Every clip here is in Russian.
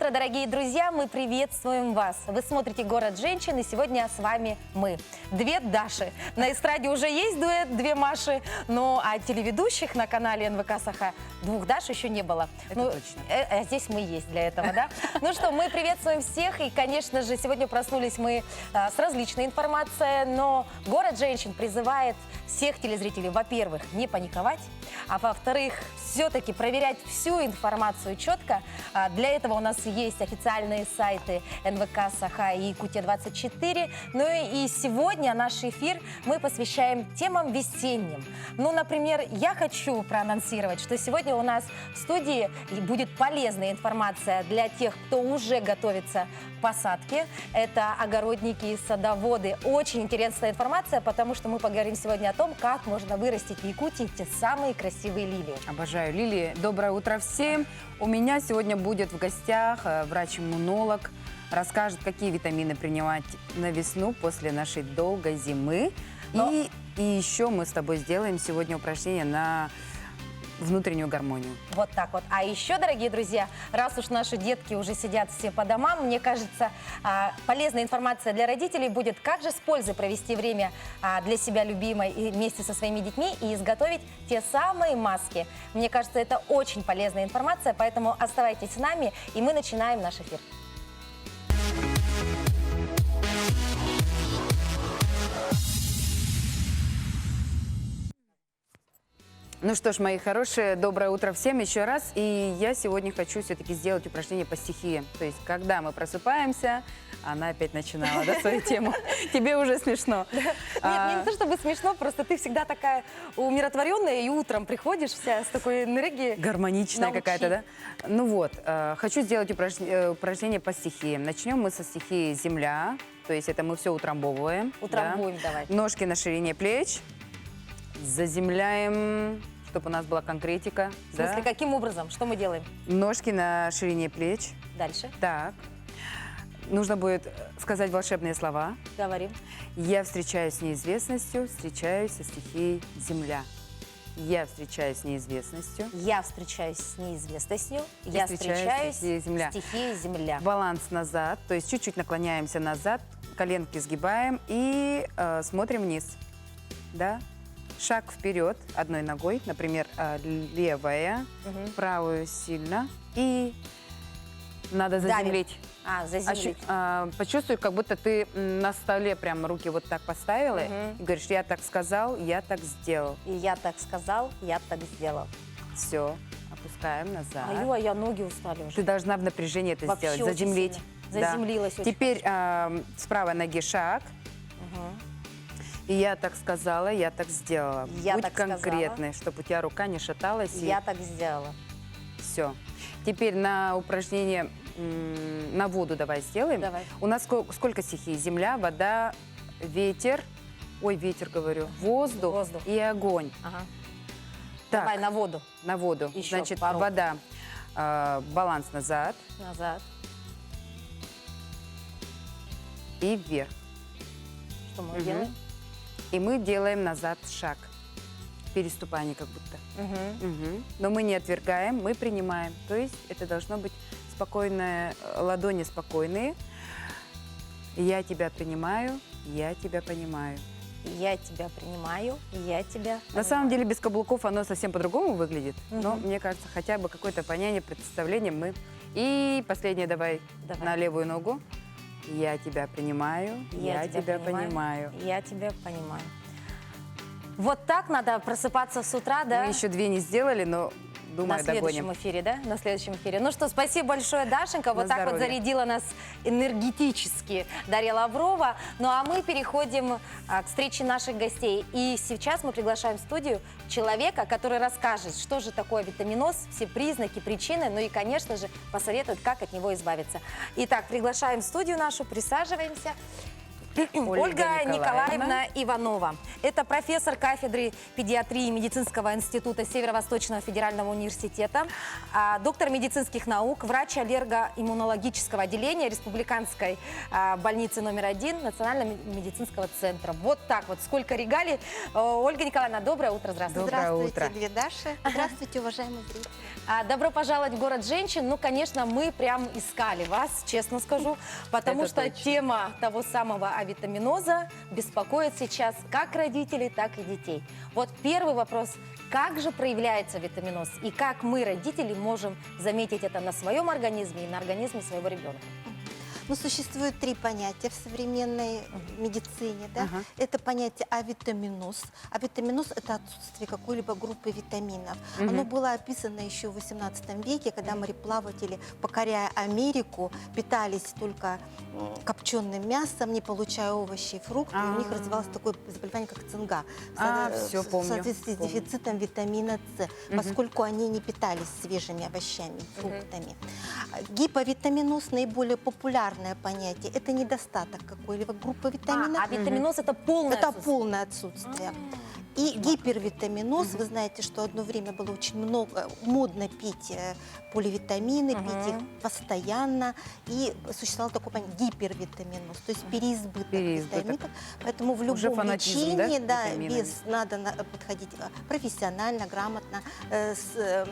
утро, дорогие друзья! Мы приветствуем вас! Вы смотрите «Город женщин», и сегодня с вами мы. Две Даши. На эстраде уже есть дуэт, две Маши, но а телеведущих на канале НВК Саха двух Даш еще не было. Это точно. А здесь мы есть для этого, да? Ну что, мы приветствуем всех, и, конечно же, сегодня проснулись мы с различной информацией, но «Город женщин» призывает всех телезрителей, во-первых, не паниковать, а во-вторых, все-таки проверять всю информацию четко. Для этого у нас есть официальные сайты НВК Саха и Якутия-24. Ну и сегодня наш эфир мы посвящаем темам весенним. Ну, например, я хочу проанонсировать, что сегодня у нас в студии будет полезная информация для тех, кто уже готовится к посадке. Это огородники и садоводы. Очень интересная информация, потому что мы поговорим сегодня о том, как можно вырастить в Якутии те самые красивые лилии. Обожаю лилии. Доброе утро всем. У меня сегодня будет в гостях врач-иммунолог. Расскажет, какие витамины принимать на весну после нашей долгой зимы. И еще мы с тобой сделаем сегодня упражнение на внутреннюю гармонию. Вот так вот. А еще, дорогие друзья, раз уж наши детки уже сидят все по домам, мне кажется, полезная информация для родителей будет, как же с пользой провести время для себя любимой и вместе со своими детьми и изготовить те самые маски. Мне кажется, это очень полезная информация, поэтому оставайтесь с нами, и мы начинаем наш эфир. Ну что ж, мои хорошие, доброе утро всем еще раз. И я сегодня хочу все-таки сделать упражнение по стихии. То есть, когда мы просыпаемся, она опять начинала, да, свою тему. Тебе уже смешно. Нет, не то чтобы смешно, просто ты всегда такая умиротворенная, и утром приходишь вся с такой энергией. Гармоничная какая-то, да? Ну вот, хочу сделать упражнение по стихии. Начнем мы со стихии земля. То есть, это мы все утрамбовываем. Утрамбуем, да? давай. Ножки на ширине плеч. Заземляем, чтобы у нас была конкретика. В смысле, каким образом? Что мы делаем? Ножки на ширине плеч. Дальше. Так. Нужно будет сказать волшебные слова. Говорим. Я встречаюсь с неизвестностью, встречаюсь со стихией земля. Я встречаюсь с неизвестностью. Я встречаюсь с неизвестностью. Я встречаюсь с стихией земля. Баланс назад, то есть чуть-чуть наклоняемся назад, коленки сгибаем и смотрим вниз. Да? Шаг вперед одной ногой, например, левая, правую сильно, и надо заземлить. Заземлить. Почувствуй, как будто ты на столе прям руки вот так поставила и говоришь, я так сказал, я так сделал. И я так сказал, я так сделал. Все, опускаем назад. А я ноги устали уже. Ты должна в напряжении это Вообще сделать, заземлить. Заземлилась. Да. Теперь с правой ноги шаг. И я так сказала, я так сделала. Я Будь так конкретной, чтобы у тебя рука не шаталась. Я так сделала. Все. Теперь на упражнение на воду давай сделаем. Давай. У нас сколько стихий? Земля, вода, ветер. Ой, ветер говорю. Воздух и огонь. Ага. Так, Давай на воду. на воду. Еще Значит, пару. вода. Баланс назад Назад. и вверх. Что мы делаем? И мы делаем назад шаг. Переступание как будто. Но мы не отвергаем, мы принимаем. То есть это должно быть спокойное, ладони спокойные. Я тебя принимаю, я тебя понимаю. Я тебя принимаю, я тебя понимаю. На самом деле без каблуков оно совсем по-другому выглядит. Но мне кажется, хотя бы какое-то понятие, представление мы... И последнее давай. На левую ногу. Я тебя принимаю, я тебя понимаю. Я тебя понимаю. Вот так надо просыпаться с утра, да? Мы еще две не сделали, но думаю, на следующем догоним. эфире, да? На следующем эфире. Ну что, спасибо большое, Дашенька. Вот так вот зарядила нас энергетически Дарья Лаврова. Ну а мы переходим к встрече наших гостей. И сейчас мы приглашаем в студию человека, который расскажет, что же такое витаминоз, все признаки, причины, ну и, конечно же, посоветует, как от него избавиться. Итак, приглашаем в студию нашу, присаживаемся. Ольга Николаевна Иванова. Это профессор кафедры педиатрии Медицинского института Северо-Восточного федерального университета, доктор медицинских наук, врач аллерго-иммунологического отделения Республиканской больницы номер 1 Национального медицинского центра. Вот так вот. Сколько регалий. Ольга Николаевна, доброе утро. Здравствуйте. Доброе Здравствуйте, утро. две Даши. Здравствуйте, уважаемые зрители. Добро пожаловать в город женщин. Ну, конечно, мы прям искали вас, честно скажу, потому Это что точно. тема того самого авитаминоза беспокоит сейчас как родителей, так и детей. Вот первый вопрос. Как же проявляется витаминоз и как мы, родители, можем заметить это на своем организме и на организме своего ребенка? Ну, существует три понятия в современной медицине. Да? Ага. Это понятие авитаминоз. Авитаминоз – это отсутствие какой-либо группы витаминов. Мгм. Оно было описано еще в XVIII веке, когда мореплаватели, покоряя Америку, питались только копченым мясом, не получая овощи и фрукты. И у них А. развивалось такое заболевание, как цинга. Всё В помню, соответствии с помню. дефицитом витамина С, поскольку они не питались свежими овощами, фруктами. Гиповитаминоз – наиболее популярное понятие. Это недостаток какой-либо группы витаминов. А витаминоз это полное Это отсутствие. полное отсутствие. И гипервитаминоз, вы знаете, что одно время было очень много, модно пить поливитамины, пить их постоянно. И существовал такой понятие гипервитаминоз, то есть переизбыток Переизбыток. витаминов. Поэтому в Уже любом фанатизм, да, лечении, витаминами? надо подходить профессионально, грамотно, с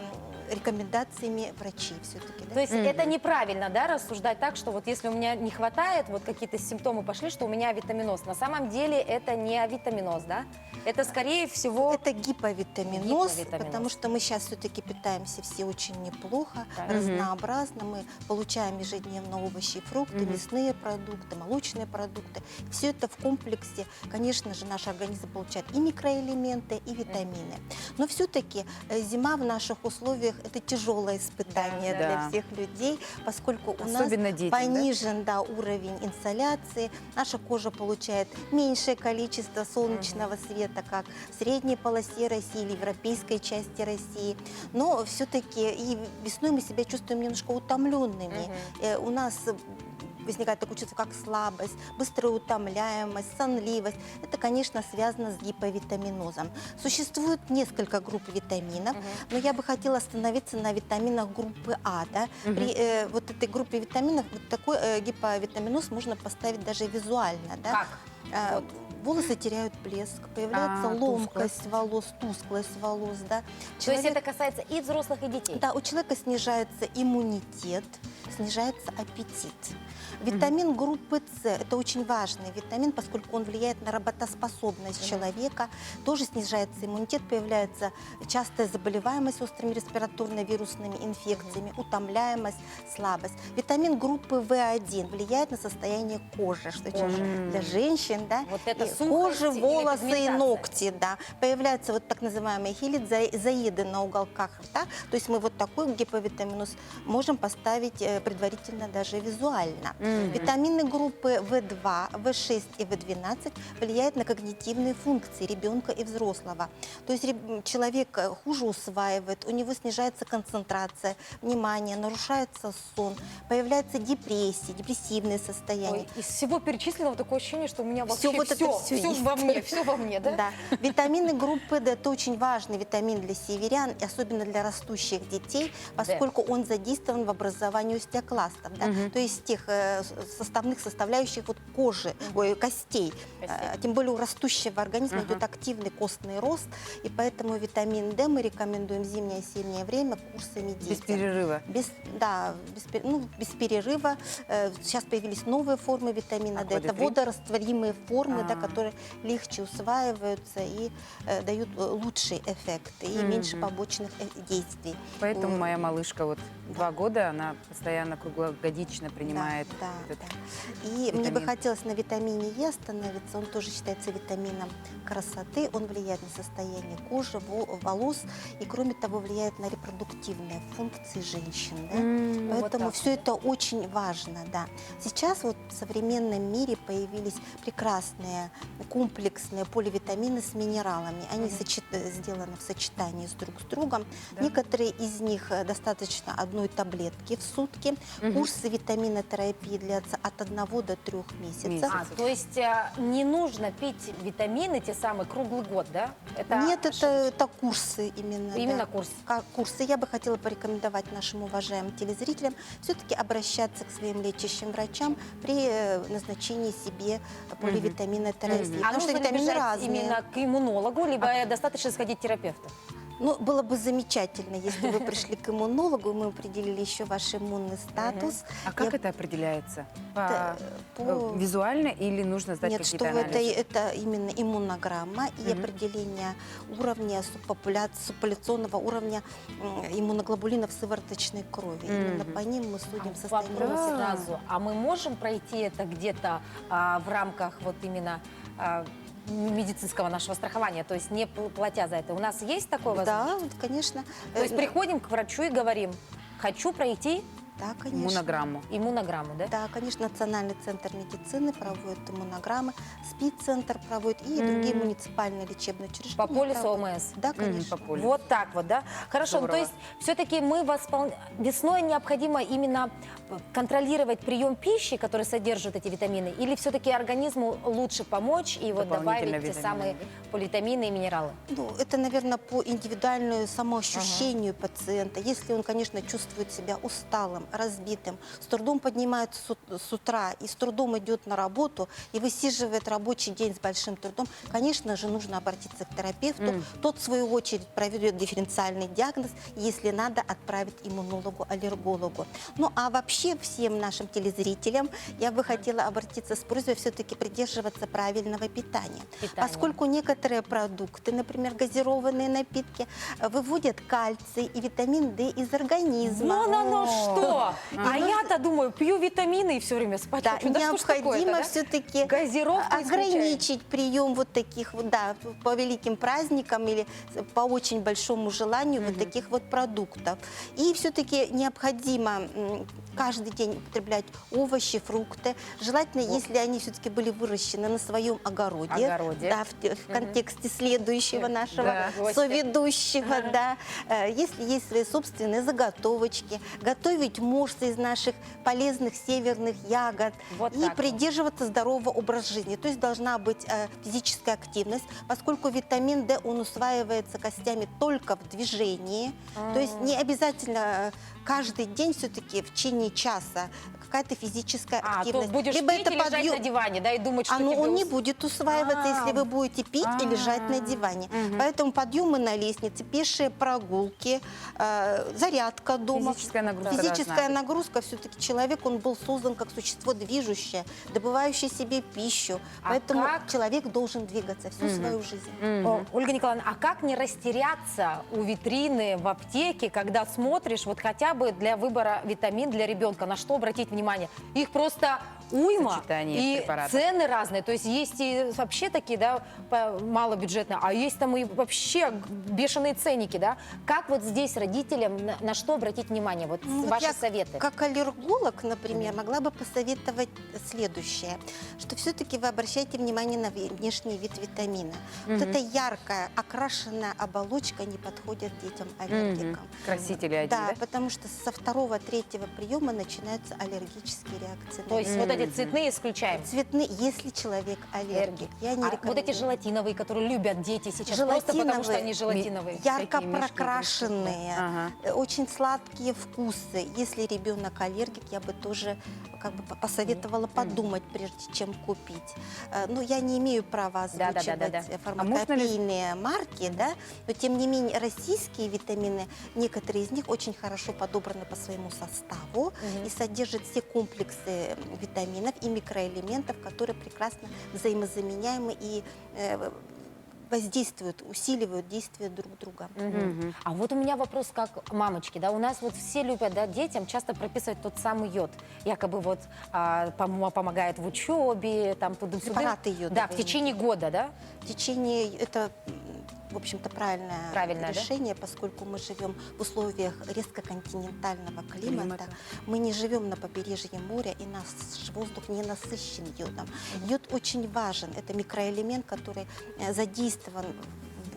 рекомендациями врачей все-таки. То есть это неправильно, да, рассуждать так, что вот если у меня не хватает, вот какие-то симптомы пошли, что у меня авитаминоз. На самом деле это не авитаминоз, да? Это скорее всего... Это гиповитаминоз, Гиповитаминоз. потому что мы сейчас все-таки питаемся все очень неплохо, Так. разнообразно. Мы получаем ежедневно овощи и фрукты, мясные продукты, молочные продукты. Все это в комплексе, конечно же, наш организм получает и микроэлементы, и витамины. Но все-таки зима в наших условиях – это тяжелое испытание Да. для всех людей, поскольку у Особенно нас детям, да? понижен уровень инсоляции, наша кожа получает меньшее количество солнечного света, как в средней полосе России или европейской части России. Но все-таки и весной мы себя чувствуем немножко утомленными. У нас возникает такое чувство, как слабость, быстрая утомляемость, сонливость. Это, конечно, связано с гиповитаминозом. Существует несколько групп витаминов, но я бы хотела остановиться на витаминах группы А. Да? При вот этой группе витаминов вот такой гиповитаминоз можно поставить даже визуально. Да? Как? Вот. Волосы теряют блеск, появляется ломкость волос, тусклость волос. Да? То есть это касается и взрослых, и детей? Да, у человека снижается иммунитет, снижается аппетит. Витамин группы С – это очень важный витамин, поскольку он влияет на работоспособность человека. Тоже снижается иммунитет, появляется частая заболеваемость острыми респираторно-вирусными инфекциями, утомляемость, слабость. Витамин группы В1 влияет на состояние кожи, что очень для женщин. Да? Вот это И сухость кожа, или волосы и пигментация? ногти. Да. Появляются вот так называемые заеды на уголках рта. То есть мы вот такой гиповитаминоз можем поставить предварительно даже визуально. Витамины группы В2, В6 и В12 влияют на когнитивные функции ребенка и взрослого. То есть человек хуже усваивает, у него снижается концентрация, внимание, нарушается сон, появляется депрессия, депрессивные состояния. Ой, из всего перечисленного такое ощущение, что у меня вообще Всё вот это всё все есть. во мне, да? Да. Витамины группы D – это очень важный витамин для северян, и особенно для растущих детей, поскольку он задействован в образовании остеокластов, да? То есть тех составных составляющих вот кожи, костей. Тем более у растущего организма идет активный костный рост, и поэтому витамин D мы рекомендуем в зимнее-осеннее время курсами детям. Без перерыва. Без перерыва. Сейчас появились новые формы витамина D. Это Аквалитрин? водорастворимые формы, да, которые легче усваиваются и дают лучший эффект и меньше побочных действий. Поэтому моя малышка вот 2 года, она постоянно круглогодично принимает Да, этот да. И мне бы витамин. хотелось на витамине Е остановиться. Он тоже считается витамином красоты. Он влияет на состояние кожи, волос и, кроме того, влияет на репродуктивные функции женщин. Да? Вот Поэтому так все это очень важно. Да. Сейчас вот в современном мире появились прекрасные комплексные поливитамины с минералами. Они сделаны в сочетании друг с другом. Да. Некоторые из них достаточно одной таблетки в сутки. Курсы витаминотерапии ГРВИ длятся от 1 до 3 месяцев. Месяцев. То есть не нужно пить витамины те самые круглый год, да? Нет, это курсы именно. Именно да. курс. Курсы. Я бы хотела порекомендовать нашим уважаемым телезрителям все-таки обращаться к своим лечащим врачам при назначении себе поливитаминной терапии. А Потому что нужно ли витамины бежать разные. именно к иммунологу, либо достаточно сходить к терапевту? Ну, было бы замечательно, если вы пришли к иммунологу, мы определили еще ваш иммунный статус. А как это определяется? по- Визуально или нужно сдать Нет, что какие-то вы, анализы? это именно иммунограмма и определение уровня субпопуляционного уровня иммуноглобулинов сывороточной крови. Именно по ним мы судим состояние. Вопрос населения. сразу. А мы можем пройти это где-то в рамках вот именно медицинского нашего страхования, то есть не платя за это? У нас есть такое возможность? Да, вот, конечно. То есть приходим к врачу и говорим, хочу пройти Да, конечно. Иммунограмму. иммунограмму, да? Да, конечно, Национальный центр медицины проводит иммунограммы, СПИД-центр проводит и другие муниципальные лечебные учреждения. По полису проводят. ОМС. Да, конечно. по полису. Вот так вот, да? Хорошо, ну, то Здорово. есть все-таки мы весной необходимо именно контролировать прием пищи, который содержит эти витамины, или все-таки организму лучше помочь и вот Дополнительно добавить те витамины, самые поливитамины и минералы? Ну, это, наверное, по индивидуальному самоощущению пациента. Если он, конечно, чувствует себя усталым, разбитым, с трудом поднимается с утра и с трудом идет на работу и высиживает рабочий день с большим трудом, конечно же, нужно обратиться к терапевту. Тот, в свою очередь, проведет дифференциальный диагноз, если надо, отправить иммунологу, аллергологу. Ну, а вообще всем нашим телезрителям я бы хотела обратиться с просьбой все-таки придерживаться правильного питания. Питание. Поскольку некоторые продукты, например, газированные напитки, выводят кальций и витамин D из организма. Ну что? А я-то думаю, пью витамины и все время спать Да, хочу. Да что ж такое-то, необходимо да? все-таки Газировку ограничить прием вот таких вот, да, по великим праздникам или по очень большому желанию вот таких вот продуктов. И все-таки необходимо каждый день употреблять овощи, фрукты. Желательно, если они все-таки были выращены на своем огороде. Да, в контексте следующего нашего Да. соведущего, да. Если есть свои собственные заготовочки, готовить можно из наших полезных северных ягод Вот и так вот. придерживаться здорового образа жизни. То есть должна быть физическая активность, поскольку витамин D, он усваивается костями только в движении. То есть не обязательно каждый день все-таки в течение часа какая-то физическая А, то активность. будешь Либо пить и лежать подъем- на диване, да, и думать, что тебе он не будет усваиваться, если вы будете пить и лежать на А. диване. Поэтому подъемы на лестнице, пешие прогулки, зарядка дома. Физическая нагрузка Физическая должна быть. нагрузка. Все-таки человек, он был создан как существо движущее, добывающее себе пищу. А Поэтому как? человек должен двигаться всю свою жизнь. О, Ольга Николаевна, а как не растеряться у витрины в аптеке, когда смотришь вот хотя бы для выбора витамин для ребенка, на что обратить внимание? Их просто уйма, Сочетание и препаратов. цены разные. То есть есть и вообще такие, да, малобюджетные, а есть там и вообще бешеные ценники, да? Как вот здесь родителям на что обратить внимание? Вот Ну, вот ваши я советы. как аллерголог, например, могла бы посоветовать следующее, что все-таки вы обращайте внимание на внешний вид витамина. Вот эта яркая, окрашенная оболочка не подходит детям-аллергикам. Красители одни, Да, да? потому что со второго-третьего приема начинаются аллергические реакции. То есть вот эти цветные исключаем. Цветные, если человек аллергик. Я не А вот эти рекомендую. желатиновые, которые любят дети сейчас, просто потому что они желатиновые. ярко Такие мешки прокрашенные, Ага. очень сладкие вкусы. Если ребенок аллергик, я бы тоже как бы посоветовала подумать, прежде чем купить. Но я не имею права озвучивать Да-да-да-да. фармакопейные марки, да, но тем не менее российские витамины, некоторые из них очень хорошо подобраны по своему составу и содержат все комплексы витаминов и микроэлементов, которые прекрасно взаимозаменяемы и воздействуют, усиливают действие друг друга. А вот у меня вопрос как мамочки, да, у нас вот все любят, да, детям часто прописывать тот самый йод, якобы вот помогает в учебе, там туда-сюда. Препараты йода, Да, вы в течение года, да? В течение, это, в общем-то, правильное Правильное, да? решение, поскольку мы живем в условиях резко континентального климата. Климата. Мы не живем на побережье моря, и наш воздух не насыщен йодом. Йод очень важен. Это микроэлемент, который задействован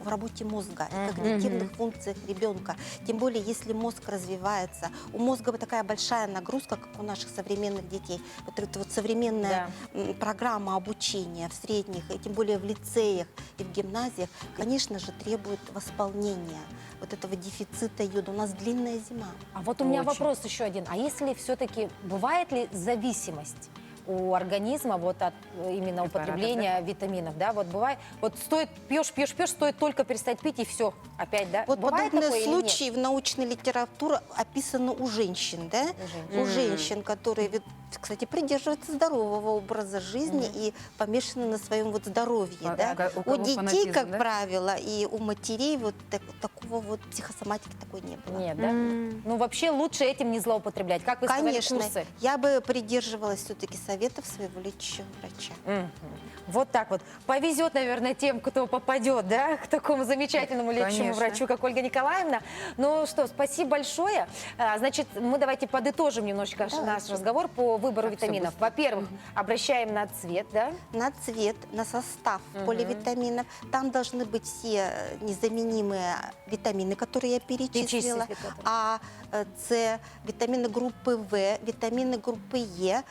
в работе мозга, и когнитивных функциях ребенка. Тем более, если мозг развивается. У мозга вот такая большая нагрузка, как у наших современных детей. Вот эта вот современная программа обучения в средних, и тем более в лицеях и в гимназиях, конечно же, требует восполнения вот этого дефицита йода. У нас длинная зима. А вот у меня Очень. вопрос еще один. А если все-таки бывает ли зависимость у организма вот от именно Препаратов, употребления витаминов, да? Вот бывает, вот стоит, пьешь, стоит только перестать пить, и все, опять, да? Вот Бывает подобные такое или нет? случаи в научной литературе описаны у женщин, да? У У женщин, которые, кстати, придерживаются здорового образа жизни и помешаны на своем вот здоровье, да? У У кого детей, фанатизм, как да? правило, и у матерей вот такого вот психосоматики такой не было. Нет, да? Ну, вообще лучше этим не злоупотреблять. Как вы Конечно, сказали, курсы? я бы придерживалась все-таки советов своего лечащего врача. Вот так вот. Повезет, наверное, тем, кто попадет, да, к такому замечательному лечащему Конечно. врачу, как Ольга Николаевна. Ну что, спасибо большое. Значит, мы давайте подытожим немножечко наш разговор по выбору Так, всё витаминов. быстро. Во-первых, обращаем на цвет, да? На цвет, на состав поливитаминов. Там должны быть все незаменимые витамины, которые я перечислила. Перечислили, которые. А, С, витамины группы В, витамины группы Е,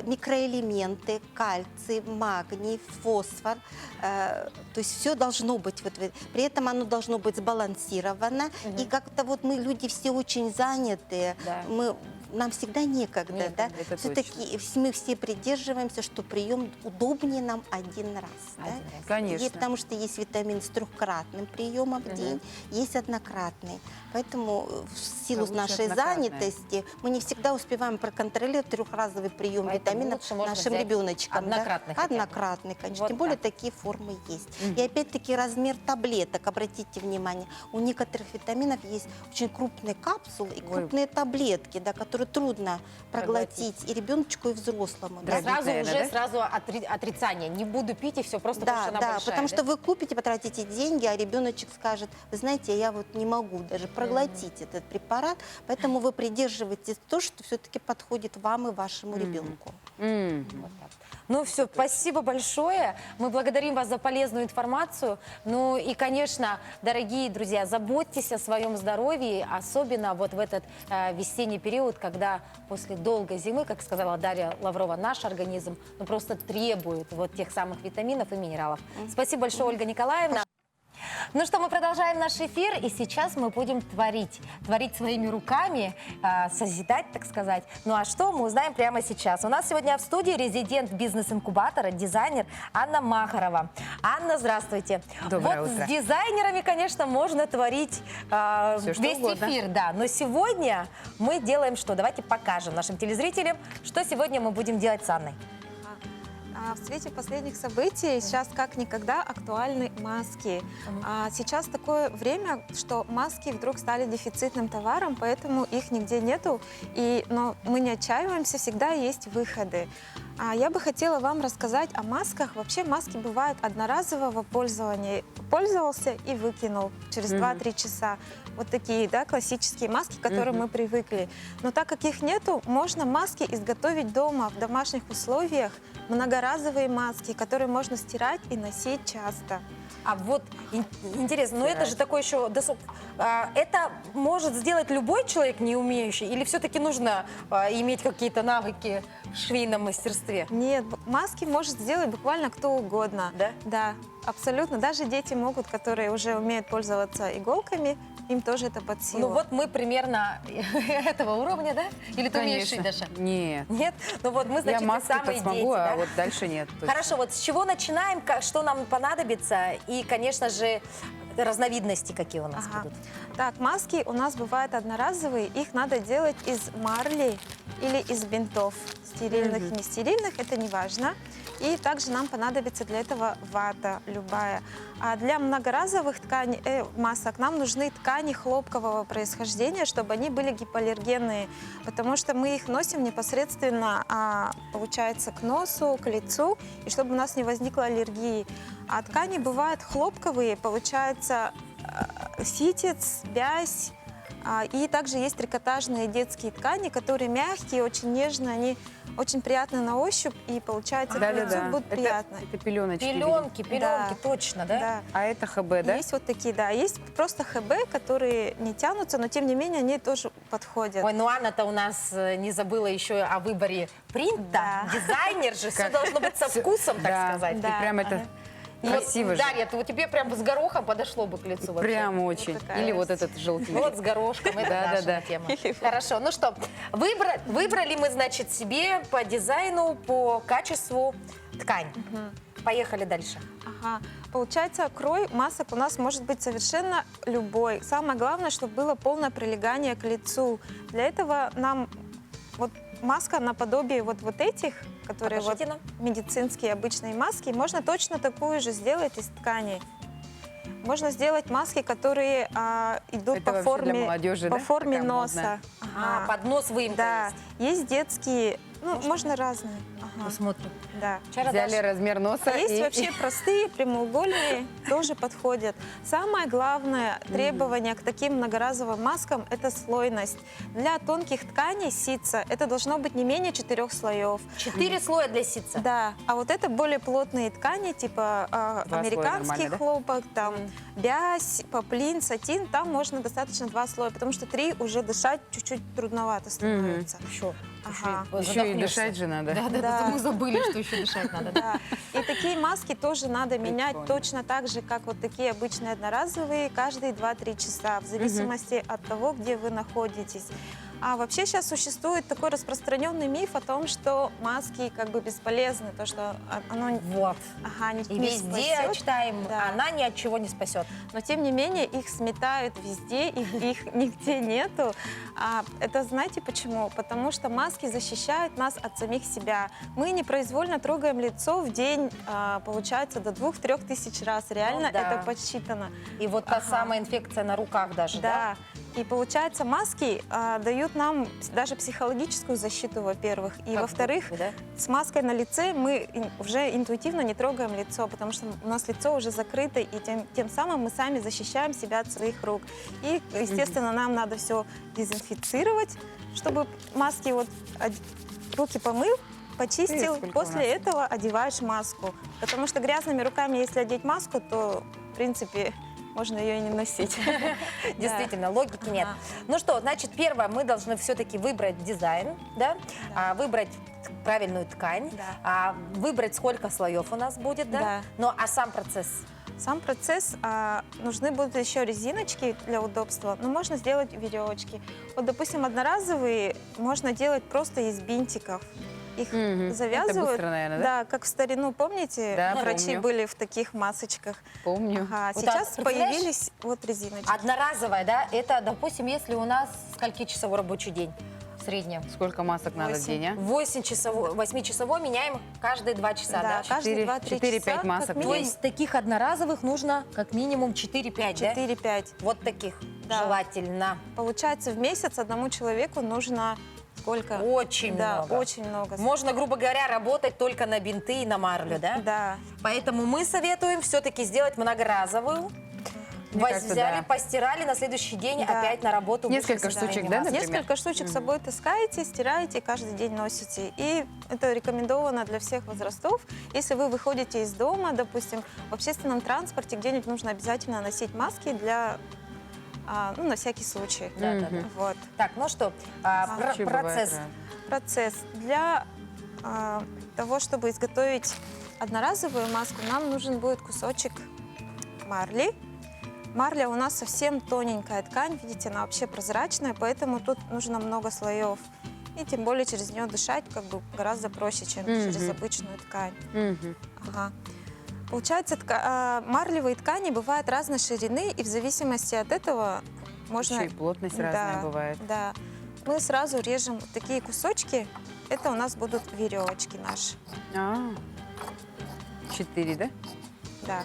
микроэлементы, кальций, магний, фосфор. То есть все должно быть. При этом оно должно быть сбалансировано. И как-то вот мы люди все очень занятые. Да. Нам всегда некогда, Некогда, да? это Все-таки мы все придерживаемся, что прием удобнее нам один раз. Да? Один раз. Конечно. Потому что есть витамин с трехкратным приемом в день, есть однократный. Поэтому в силу лучше нашей однократное. занятости мы не всегда успеваем проконтролировать трехразовый прием Поэтому витаминов лучше можно нашим взять ребеночкам. однократный хотя бы. Однократный, конечно. Вот Тем более так. такие формы есть. И опять-таки размер таблеток, обратите внимание, у некоторых витаминов есть очень крупные капсулы и крупные таблетки, да, которые трудно проглотить и ребеночку, и взрослому. да. Дорогие, Сразу наверное, уже да? сразу отрицание. Не буду пить, и все, просто потому что Да, она да, большая. потому да? что вы купите, потратите деньги, а ребеночек скажет, вы знаете, я вот не могу даже проглотить этот препарат, поэтому вы придерживаетесь то, что все-таки подходит вам и вашему ребенку. Вот так. Ну все, спасибо большое. Мы благодарим вас за полезную информацию. Ну и, конечно, дорогие друзья, заботьтесь о своем здоровье, особенно вот в этот весенний период, когда после долгой зимы, как сказала Дарья Лаврова, наш организм просто требует вот тех самых витаминов и минералов. Спасибо большое, Ольга Николаевна. Ну что, мы продолжаем наш эфир, и сейчас мы будем творить своими руками, созидать, так сказать. Ну а что, мы узнаем прямо сейчас. У нас сегодня в студии резидент бизнес-инкубатора, дизайнер Анна Махарова. Анна, здравствуйте. Доброе вот утро. с дизайнерами, конечно, можно творить Всё, что весь угодно. эфир, да. Но сегодня мы делаем что? Давайте покажем нашим телезрителям, что сегодня мы будем делать с Анной. В свете последних событий сейчас как никогда актуальны маски. Сейчас такое время, что маски вдруг стали дефицитным товаром, поэтому их нигде нету. Но мы не отчаиваемся, всегда есть выходы. Я бы хотела вам рассказать о масках. Вообще маски бывают одноразового пользования. Пользовался и выкинул через 2-3 часа. Вот такие, да, классические маски, к которым мы привыкли. Но так как их нету, можно маски изготовить дома, в домашних условиях. Многоразовые маски, которые можно стирать и носить часто. А вот интересно, но это же такое еще это может сделать любой человек, не умеющий, или все-таки нужно иметь какие-то навыки в швейном мастерстве? Нет, маски может сделать буквально кто угодно. Да? Да, абсолютно. Даже дети могут, которые уже умеют пользоваться иголками, им тоже это под силу. Ну вот мы примерно этого уровня, да? Или ты умеешь шить, Даша? Нет. Нет? Ну вот мы, значит, Я маски самые смогу, дети, да? а вот дальше нет. точно. Хорошо, вот с чего начинаем, что нам понадобится, и, конечно же, разновидности какие у нас будут. Так, маски у нас бывают одноразовые, их надо делать из марли или из бинтов. Стерильных, не стерильных, это не важно. И также нам понадобится для этого вата любая. А для многоразовых масок нам нужны ткани хлопкового происхождения, чтобы они были гипоаллергенные, потому что мы их носим непосредственно, получается, к носу, к лицу, и чтобы у нас не возникло аллергии. А ткани бывают хлопковые, получается, ситец, бязь. И также есть трикотажные детские ткани, которые мягкие, очень нежные, они очень приятно на ощупь, и получается, к лицу будет приятно. Это пеленочки. Пеленки, Да. точно, да? Да. А это ХБ, да? Есть вот такие, да. Есть просто ХБ, которые не тянутся, но тем не менее они тоже подходят. Ой, ну Анна-то у нас не забыла еще о выборе принта. Да. Дизайнер же, все должно быть со вкусом, так Да. сказать. И Да. прям это И вот, красиво же. Дарья, вот тебе прям с горохом подошло бы к лицу вообще. Прям очень. такая Или вот есть. этот желтенький. Вот с горошком, это Да, наша да, да. тема. Хорошо, ну что, выбрали мы, значит, себе по дизайну, по качеству ткань. Поехали дальше. Ага. Получается, крой масок у нас может быть совершенно любой. Самое главное, чтобы было полное прилегание к лицу. Для этого нам вот маска наподобие вот этих, которые вот Покажите нам. медицинские обычные маски, можно точно такую же сделать из ткани. Можно сделать маски, которые идут Это по вообще для форме, молодежи, по да? форме Такая носа. модная. А, под нос выемка Да, есть. есть детские, ну, можно разные. Ага, Посмотрим. да. Взяли размер носа. А есть и- вообще простые, прямоугольные, тоже подходят. Самое главное требование к таким многоразовым маскам – это слойность. Для тонких тканей ситца это должно быть не менее 4 слоев. 4 слоя для ситца. Да, а вот это более плотные ткани, типа слоя американский нормально, да? хлопок, там бязь, поплин, сатин, там можно достаточно 2 слоя, потому что 3 уже дышать чуть-чуть трудновато становится. Еще. Ага. Еще и дышать же надо. Да. Мы забыли, что еще дышать надо. Да? Да. И такие маски тоже надо менять Прикольно. точно так же, как вот такие обычные одноразовые, каждые 2-3 часа, в зависимости от того, где вы находитесь. А вообще сейчас существует такой распространенный миф о том, что маски как бы бесполезны, то, что оно Вот. не И везде спасет. читаем, Да. она ни от чего не спасет. Но тем не менее их сметают везде, их нигде нету. Это знаете почему? Потому что маски защищают нас от самих себя. Мы непроизвольно трогаем лицо в день, получается, до 2-3 тысяч раз. Реально Ну да. это подсчитано. И вот та Ага. самая инфекция на руках даже, да? Да. И получается, маски дают нам даже психологическую защиту, во-первых. И Как во-вторых, будто бы, да? с маской на лице мы уже интуитивно не трогаем лицо, потому что у нас лицо уже закрыто, и тем самым мы сами защищаем себя от своих рук. И, естественно, нам надо все дезинфицировать, чтобы маски руки помыл, почистил, сколько у после нас? этого одеваешь маску. Потому что грязными руками, если одеть маску, то, в принципе, можно ее и не носить. Действительно, логики нет. Ага. Ну что, значит, первое, мы должны все-таки выбрать дизайн, да? Выбрать правильную ткань, Да. выбрать, сколько слоев у нас будет, да? Да. Ну, а сам процесс? Сам процесс, нужны будут еще резиночки для удобства, но можно сделать веревочки. Вот, допустим, одноразовые можно делать просто из бинтиков. Их Мгм. завязывают. Это быстро, наверное, да? Да, как в старину, помните, Да, врачи помню. были в таких масочках. Помню. Ага, Вот сейчас так, представляешь? появились вот резиночки. Одноразовая, да? Это, допустим, если у нас скольки-часовой рабочий день в среднем? Сколько масок надо в 8. день, а? 8-часовой меняем каждые 2 часа, да? Да, каждые 4, 2-3 4-5 часа, как масок в То день. минимум есть таких одноразовых нужно как минимум 4-5, да? 4-5. Вот таких Да. желательно. Получается, в месяц одному человеку нужно сколько? Очень Да, много. очень много. Можно, грубо говоря, работать только на бинты и на марлю, да? Да. Поэтому мы советуем все-таки сделать многоразовую. Мне кажется, Взяли, да. постирали, на следующий день Да. опять на работу. Несколько вышли со штучек, своими да, масками. например? Несколько штучек с собой таскаете, стираете, каждый день носите. И это рекомендовано для всех возрастов. Если вы выходите из дома, допустим, в общественном транспорте, где-нибудь нужно обязательно носить маски для, на всякий случай. Да, да, да. Вот. Так, ну что, Вообще бывает процесс. разное. Процесс. Для того, чтобы изготовить одноразовую маску, нам нужен будет кусочек марли. Марля у нас совсем тоненькая ткань, видите, она вообще прозрачная, поэтому тут нужно много слоев. И тем более через нее дышать как бы гораздо проще, чем через обычную ткань. Мгм. Ага. Получается, марлевые ткани бывают разной ширины, и в зависимости от этого можно... Еще и плотность разная бывает. Да. Мы сразу режем вот такие кусочки. Это у нас будут веревочки наши. 4, да? Да.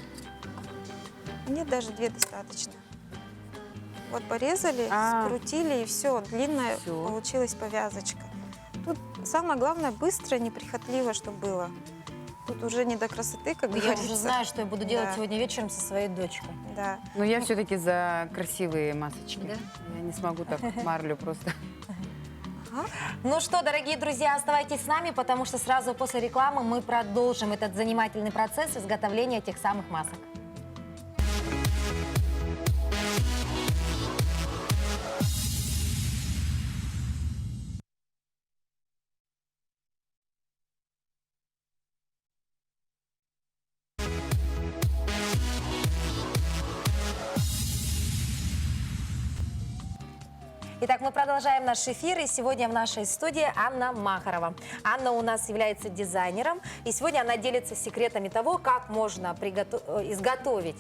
Нет, даже 2 достаточно. Вот порезали, скрутили, и все. Длинная Всё. получилась повязочка. Тут самое главное быстро, неприхотливо, чтобы было. Тут уже не до красоты, как Я говорится. уже знаю, что я буду делать Да. сегодня вечером со своей дочкой. Да. Но я все-таки за красивые масочки. Да? Я не смогу так марлю просто. Ага. Ну что, дорогие друзья, оставайтесь с нами, потому что сразу после рекламы мы продолжим этот занимательный процесс изготовления тех самых масок. Итак, мы продолжаем наш эфир, и сегодня в нашей студии Анна Махарова. Анна у нас является дизайнером, и сегодня она делится секретами того, как можно изготовить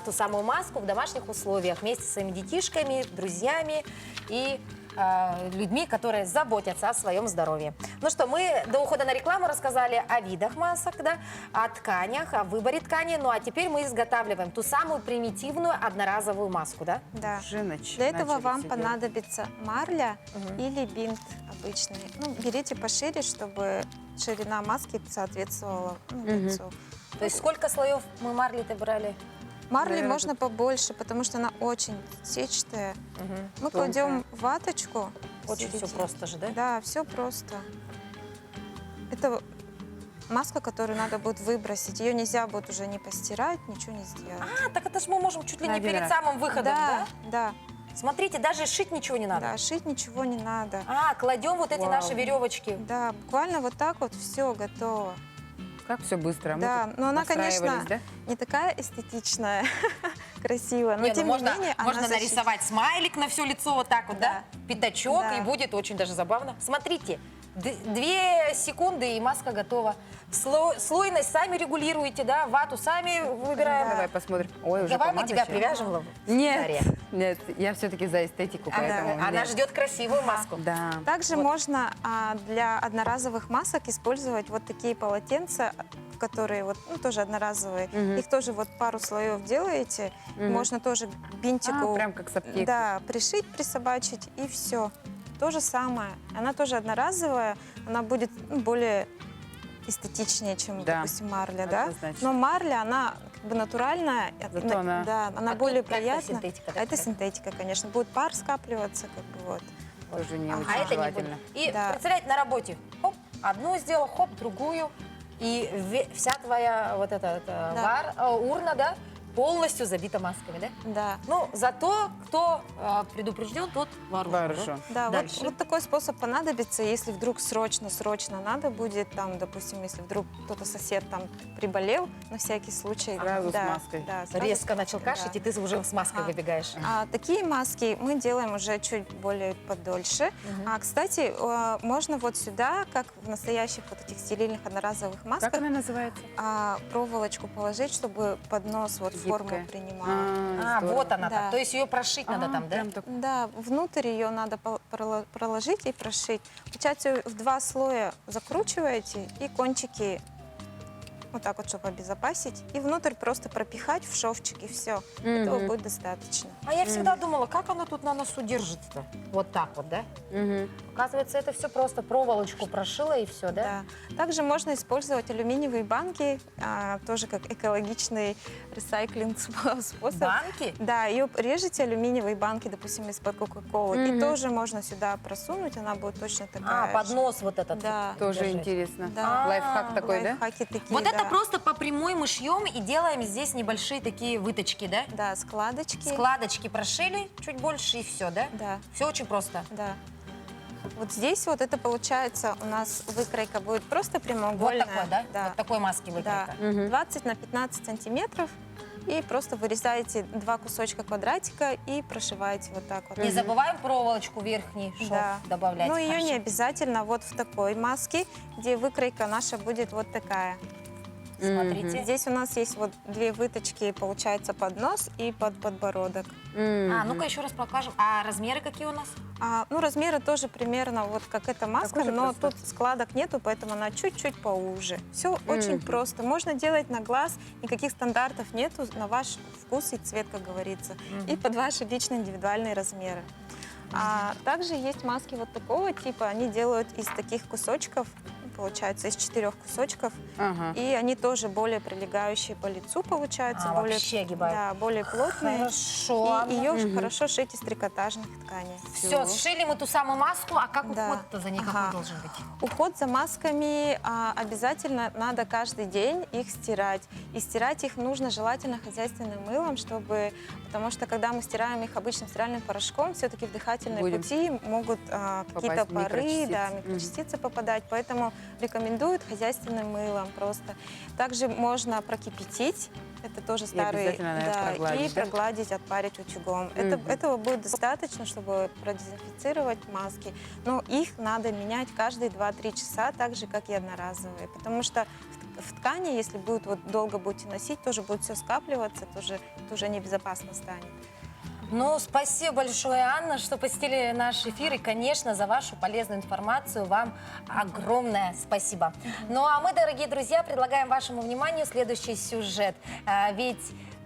ту самую маску в домашних условиях вместе с своими детишками, друзьями и людьми, которые заботятся о своем здоровье. Ну что, мы до ухода на рекламу рассказали о видах масок, да, о тканях, о выборе ткани, ну а теперь мы изготавливаем ту самую примитивную одноразовую маску, да? Да. Уже Для этого начали вам все понадобится марля или бинт обычный. Ну, берите пошире, чтобы ширина маски соответствовала лицу. То есть сколько слоев мы марли-то брали? Марли Наверное, можно побольше, потому что она очень сетчатая. Мы кладем ваточку. Очень все посередине. просто же, да? Да, все просто. Это маска, которую надо будет выбросить. Ее нельзя будет уже не постирать, ничего не сделать. А, так это же мы можем чуть ли не Наверное. перед самым выходом, да? Да, Смотрите, даже шить ничего не надо. да, шить ничего не надо. А, кладем вот эти Вау. наши веревочки. Да, буквально вот так вот все готово. Как все быстро. Мы Да, тут но она, настраивались, конечно, да? не такая эстетичная, красивая, но Не, ну тем можно, не менее можно она нарисовать смайлик на все лицо вот так вот, да? Пятачок, Да. и будет очень даже забавно. Смотрите, 2 секунды, и маска готова. Слойность сами регулируете, да? Вату сами выбираем. Давай посмотрим. Ой, уже Давай мы помада тебя еще. привяжем. Нет, нет, я все-таки за эстетику, поэтому... Она нет. ждет красивую маску. Да. Также Вот. можно для одноразовых масок использовать вот такие полотенца, которые вот, ну, тоже одноразовые. Их тоже вот пару слоев делаете. Можно тоже к бинтику Прям как с аптеки. да, пришить, присобачить, и все. То же самое. Она тоже одноразовая, она будет более эстетичнее, чем, Да, допустим, марля, да? однозначно. Но марля, она как бы натуральная, Зато она- да, она А более тут как-то приятная. синтетика А это такая. синтетика, конечно. Будет пар скапливаться, как бы вот. Тоже не А очень это не желательно. будет. И Да. представляете, на работе, хоп, одну сделал, хоп, другую. И вся твоя вот эта урна, да, полностью забита масками, да? Да. Ну, зато кто предупрежден, тот вооружен. Вооружен. Да, вот, Дальше. вот такой способ понадобится, если вдруг срочно надо будет, там, допустим, если вдруг кто-то сосед там приболел, на всякий случай. Сразу с да, маской. Да, сразу Резко с начал маской, кашлять, да. и ты уже с маской А. выбегаешь. А такие маски мы делаем уже чуть более подольше. Кстати, можно вот сюда, как в настоящих вот этих стерильных одноразовых масках, Как она называется? проволочку положить, чтобы поднос вот форму Гибкая. принимал. Здорово. Вот она Да. так. То есть ее прошить надо там, да? Прям так. Да, внутрь ее надо проложить и прошить. Получается, в 2 слоя закручиваете и кончики вот так вот, чтобы обезопасить. И внутрь просто пропихать в шовчик, и все. Этого будет достаточно. А я всегда думала, как она тут на носу держится-то? Вот так вот, да? Мгм. Оказывается, это все просто проволочку прошила и все, да? Да. Также можно использовать алюминиевые банки, тоже как экологичный ресайклинг способ. Банки? Да, ее режете алюминиевые банки, допустим, из-под Кока-Колы, и тоже можно сюда просунуть, она будет точно такая же. поднос вот этот. Да. Тоже держать. интересно. Да. Лайфхак такой, да? Лайфхаки такие, Вот это да. просто по прямой мы шьем и делаем здесь небольшие такие выточки, да? Да, складочки. Складочки прошили чуть больше и все, да? Да, Все очень просто. да. Вот здесь вот это получается у нас выкройка будет просто прямоугольная. Вот такой, да? Да. Вот такой маски Да. выкройка. 20 на 15 сантиметров. И просто вырезаете 2 кусочка квадратика и прошиваете вот так вот. Не забываем проволочку верхний шов Да. добавлять. Но ее не Хорошо. обязательно вот в такой маске, где выкройка наша будет вот такая. Смотрите. Здесь у нас есть вот 2 выточки, получается, под нос и под подбородок. Ну-ка еще раз покажем. А размеры какие у нас? Ну, размеры тоже примерно вот как эта маска, Такой же но просто. тут складок нету, поэтому она чуть-чуть поуже. Все очень просто. Можно делать на глаз, никаких стандартов нету, на ваш вкус и цвет, как говорится, и под ваши личные индивидуальные размеры. Также есть маски вот такого типа, они делают из таких кусочков, получается из 4 кусочков. Ага. И они тоже более прилегающие по лицу получаются, более, вообще огибают. да, более плотные. Хорошо. И ее хорошо шить из трикотажных тканей. Все, сшили мы ту самую маску, а как Да. уход-то за ней Ага. какой должен быть? Уход за масками обязательно надо каждый день их стирать. И стирать их нужно желательно хозяйственным мылом, потому что когда мы стираем их обычным стиральным порошком, все-таки в дыхательные Будем пути могут какие-то пары, микрочастицы. микрочастицы попадать. Поэтому рекомендуют хозяйственным мылом просто. Также можно прокипятить. Это тоже старый, обязательно, наверное, прогладить, и да? прогладить, отпарить утюгом. Этого будет достаточно, чтобы продезинфицировать маски. Но их надо менять каждые 2-3 часа, так же, как и одноразовые. Потому что в ткани, если долго будете носить, тоже будет все скапливаться, тоже небезопасно станет. Ну, спасибо большое, Анна, что посетили наш эфир. И, конечно, за вашу полезную информацию вам огромное спасибо. Ну, а мы, дорогие друзья, предлагаем вашему вниманию следующий сюжет. Ведь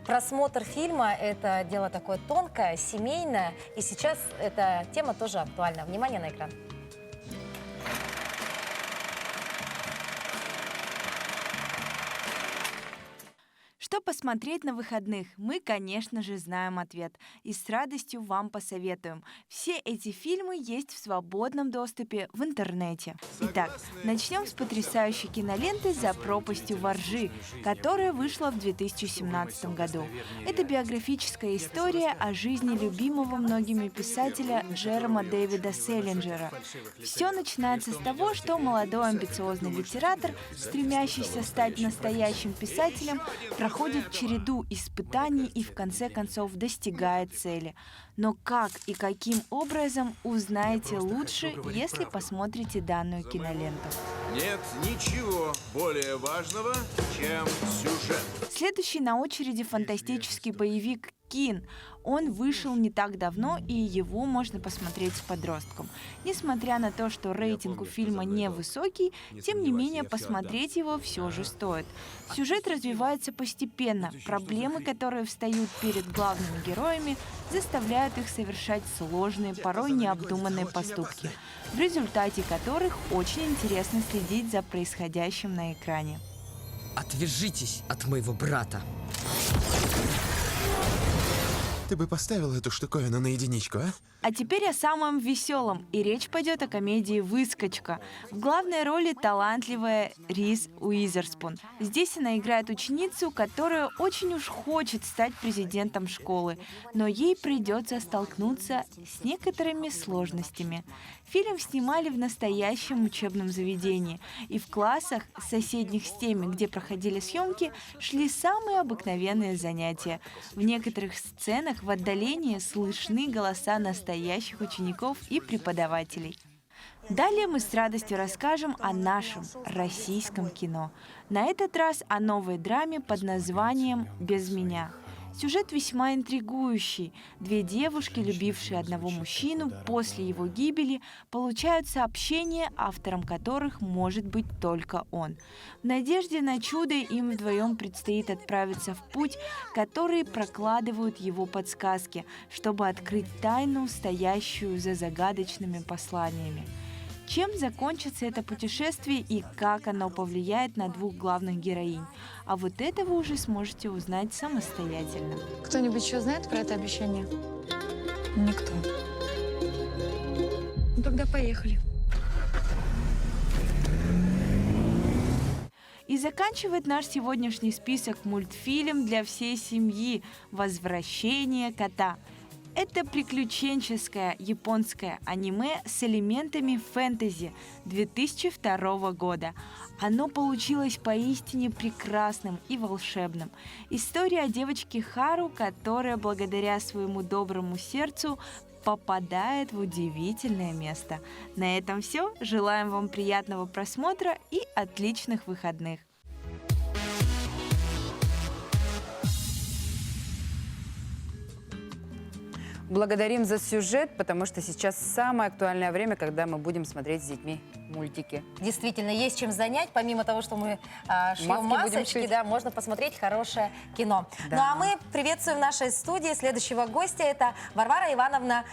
просмотр фильма – это дело такое тонкое, семейное. И сейчас эта тема тоже актуальна. Внимание на экран. Что посмотреть на выходных? Мы, конечно же, знаем ответ и с радостью вам посоветуем. Все эти фильмы есть в свободном доступе в интернете. Итак, начнем с потрясающей киноленты «За пропастью во ржи», которая вышла в 2017 году. Это биографическая история о жизни любимого многими писателя Джерома Дэвида Селлинджера. Все начинается с того, что молодой амбициозный литератор, стремящийся стать настоящим писателем, проходит череду испытаний и в конце концов достигает цели. Но как и каким образом, узнаете лучше, если посмотрите данную киноленту. Нет ничего более важного, чем сюжет. Следующий на очереди фантастический боевик «Кин». Он вышел не так давно, и его можно посмотреть с подростком. Несмотря на то, что рейтинг у фильма невысокий, тем не менее посмотреть его все же стоит. Сюжет развивается постепенно. Проблемы, которые встают перед главными героями, заставляют их совершать сложные, порой необдуманные поступки, в результате которых очень интересно следить за происходящим на экране. Отвяжитесь от моего брата. Ты бы поставил эту штуковину на единичку, а? А теперь о самом веселом, и речь пойдет о комедии «Выскочка». В главной роли талантливая Риз Уизерспун. Здесь она играет ученицу, которая очень уж хочет стать президентом школы, но ей придется столкнуться с некоторыми сложностями. Фильм снимали в настоящем учебном заведении, и в классах, соседних с теми, где проходили съемки, шли самые обыкновенные занятия. В некоторых сценах в отдалении слышны голоса настоящих учеников и преподавателей. Далее мы с радостью расскажем о нашем российском кино. На этот раз о новой драме под названием «Без меня». Сюжет весьма интригующий. Две девушки, любившие одного мужчину, после его гибели получают сообщения, автором которых может быть только он. В надежде на чудо им вдвоем предстоит отправиться в путь, который прокладывают его подсказки, чтобы открыть тайну, стоящую за загадочными посланиями. Чем закончится это путешествие и как оно повлияет на двух главных героинь? А вот это вы уже сможете узнать самостоятельно. Кто-нибудь еще знает про это обещание? Никто. Ну тогда поехали. И заканчивает наш сегодняшний список мультфильм для всей семьи «Возвращение кота». Это приключенческое японское аниме с элементами фэнтези 2002 года. Оно получилось поистине прекрасным и волшебным. История о девочке Хару, которая благодаря своему доброму сердцу попадает в удивительное место. На этом все. Желаем вам приятного просмотра и отличных выходных. Благодарим за сюжет, потому что сейчас самое актуальное время, когда мы будем смотреть с детьми мультики. Действительно, есть чем занять, помимо того, что мы шьем Маски будем масочки, шить. да, можно посмотреть хорошее кино. Да. Ну а мы приветствуем в нашей студии следующего гостя, это Варвара Ивановна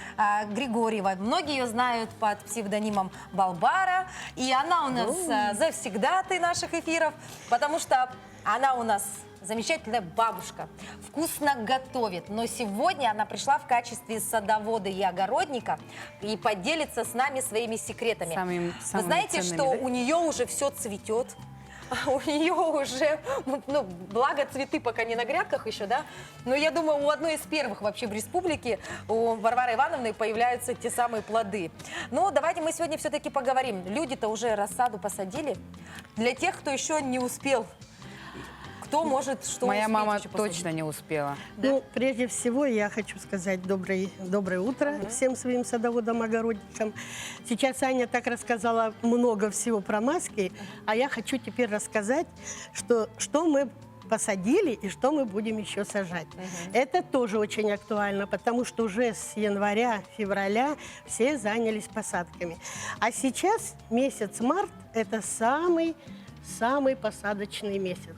Григорьева. Многие ее знают под псевдонимом Балбара, и она у нас завсегдатай наших эфиров, потому что она у нас замечательная бабушка, вкусно готовит, но сегодня она пришла в качестве садовода и огородника и поделится с нами своими секретами. Самыми Вы знаете, ценными, что да? у нее уже все цветет? У нее уже, ну, благо цветы пока не на грядках еще, да? Но я думаю, у одной из первых вообще в республике, у Варвары Ивановны, появляются те самые плоды. Но давайте мы сегодня все-таки поговорим. Люди-то уже рассаду посадили. Для тех, кто еще не успел, кто может что Моя успеть мама еще посадить? точно не успела. Ну, прежде всего, я хочу сказать доброе утро всем своим садоводам-огородникам. Сейчас Аня так рассказала много всего про маски, а я хочу теперь рассказать, что мы посадили и что мы будем еще сажать. Это тоже очень актуально, потому что уже с января-февраля все занялись посадками. А сейчас месяц март – это самый посадочный месяц.